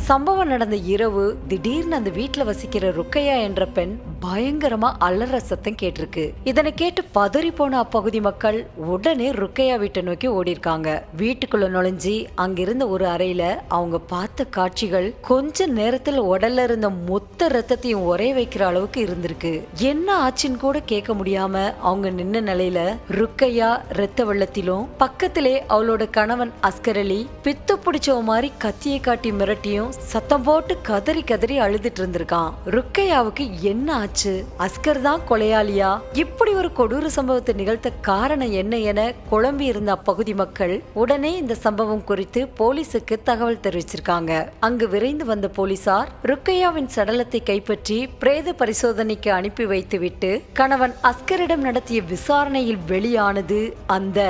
சம்பவம் நடந்த இரவு திடீர்னு அந்த வீட்டுல வசிக்கிற ருக்கையா என்ற பெண் பயங்கரமா அலற சத்தம் கேட்டிருக்கு. இதனை கேட்டு பதறி போன அப்பகுதி மக்கள் உடனே ருக்கையா வீட்டை நோக்கி ஓடி இருக்காங்க. வீட்டுக்குள்ள நுழைஞ்சி அங்கிருந்த ஒரு அறையில அவங்க பார்த்த காட்சிகள் கொஞ்ச நேரத்துல உடல்ல இருந்த மொத்த ரத்தத்தையும் ஒரே வைக்கிற அளவுக்கு இருந்திருக்கு. என்ன ஆச்சுன்னு கூட கேட்க முடியாம அவங்க நின்ன நிலையில ருக்கையா ரத்த வெள்ளத்திலும் பக்கத்திலே அவளோட கணவன் அஸ்கர் அலி பித்து பிடிச்சவ மாதிரி கத்தியை காட்டி மிரட்டியும் சத்தம் போட்டு கதறி கதறி அழுதுட்டு இருந்திருக்கான். ருக்கையாவுக்கு என்ன ஆச்சு, அஸ்கர் தான் கொலையாளியா, இப்படி ஒரு கொடூர சம்பவத்தை நிகழ்த்த காரணம் என்ன என குழம்பி இருந்த அப்பகுதி மக்கள் உடனே இந்த சம்பவம் குறித்து போலீசுக்கு தகவல் தெரிவிச்சிருக்காங்க. அங்கு விரைந்து வந்த போலீசார் ருக்கையாவின் சடலத்தை கைப்பற்றி பிரேத பரிசோதனைக்கு அனுப்பி வைத்துவிட்டு கணவன் அஸ்கரிடம் நடத்திய விசாரணையில் வெளியானது அந்த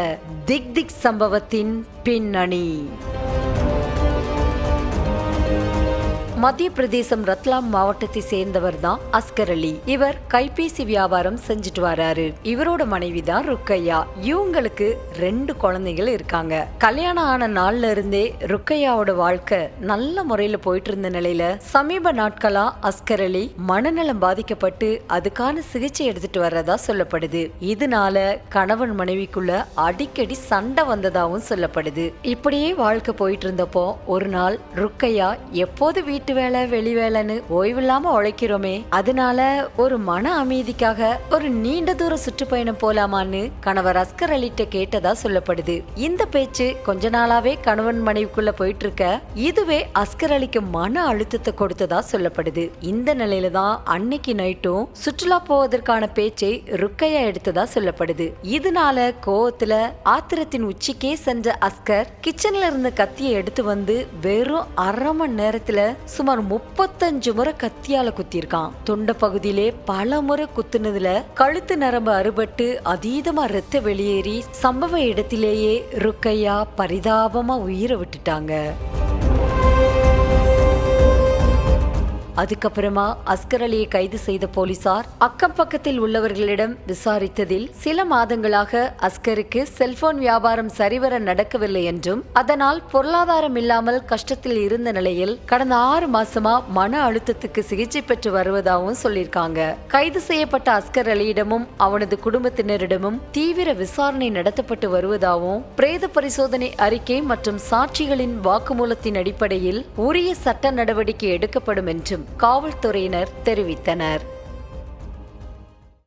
திக் சம்பவத்தின் பின்னணி. மத்திய பிரதேசம் ரத்லாம் மாவட்டத்தை சேர்ந்தவர் தான் அஸ்கர் அலி. இவர் கைபேசி வியாபாரம் செஞ்சுட்டு வராரு. இவரோட மனைவி தான் ருக்கையா. இவங்களுக்கு 2 குழந்தைகள் இருக்காங்க. கல்யாணம் ஆன நாள்ல இருந்தே ருக்கையாவோட வாழ்க்கை நல்ல முறையில போயிட்டு இருந்த நிலையில சமீப நாட்களா அஸ்கர் அலி மனநலம் பாதிக்கப்பட்டு அதுக்கான சிகிச்சை எடுத்துட்டு வர்றதா சொல்லப்படுது. இதனால கணவன் மனைவிக்குள்ள அடிக்கடி சண்டை வந்ததாகவும் சொல்லப்படுது. இப்படியே வாழ்க்கை போயிட்டு இருந்தப்போ ஒரு நாள் ருக்கையா எப்போது வீட்டு வேலை வெளி வேலைன்னு ஓய்வில்லாம உழைக்கிறோமே, அதனால ஒரு மன அமைதிக்காக ஒரு நீண்ட தூர சுற்றுப்பயணம் போலாமான்னு கணவர் அஸ்கர் அலிட்ட கேட்டதா சொல்லப்படுது. இந்த பேச்சு கொஞ்ச நாளாவே கணவன் மனைவிக்குள்ள போயிட்டு இருக்க இதுவே அஸ்கர் அலிக்கு மன அழுத்தத்தை கொடுத்ததா சொல்லப்படுது. இந்த நிலையில தான் அன்னைக்கு நைட்டும் சுற்றுலா போவதற்கான பேச்சை ருக்கையா எடுத்ததா சொல்லப்படுது. இதனால கோவத்துல ஆத்திரத்தின் உச்சிக்கே சென்ற அஸ்கர் கிச்சன்ல இருந்த கத்தியை எடுத்து வந்து வெறும் அரை மணி நேரத்துல சுமார் 35 முறை கத்தியால குத்திருக்கான். தொண்ட பகுதியிலே பல முறை குத்துனதுல கழுத்து நரம்பு அறுபட்டு அதீதமா ரத்த வெளியேறி சம்பவ இடத்திலேயே ருக்கையா பரிதாபமா உயிரை விட்டுட்டாங்க. அதுக்கப்புறமா அஸ்கர் அலியை கைது செய்த போலீசார் அக்கம் பக்கத்தில் உள்ளவர்களிடம் விசாரித்ததில் சில மாதங்களாக அஸ்கருக்கு செல்போன் வியாபாரம் சரிவர நடக்கவில்லை என்றும் அதனால் பொருளாதாரம் இல்லாமல் கஷ்டத்தில் இருந்த நிலையில் கடந்த 6 மாசமா மன அழுத்தத்துக்கு சிகிச்சை பெற்று வருவதாகவும் சொல்லியிருக்காங்க. கைது செய்யப்பட்ட அஸ்கர் அலியிடமும் அவனது குடும்பத்தினரிடமும் தீவிர விசாரணை நடத்தப்பட்டு வருவதாகவும் பிரேத பரிசோதனை அறிக்கை மற்றும் சாட்சிகளின் வாக்குமூலத்தின் அடிப்படையில் உரிய சட்ட நடவடிக்கை எடுக்கப்படும் என்றும் காவல்துறையினர் தெரிவித்தனர்.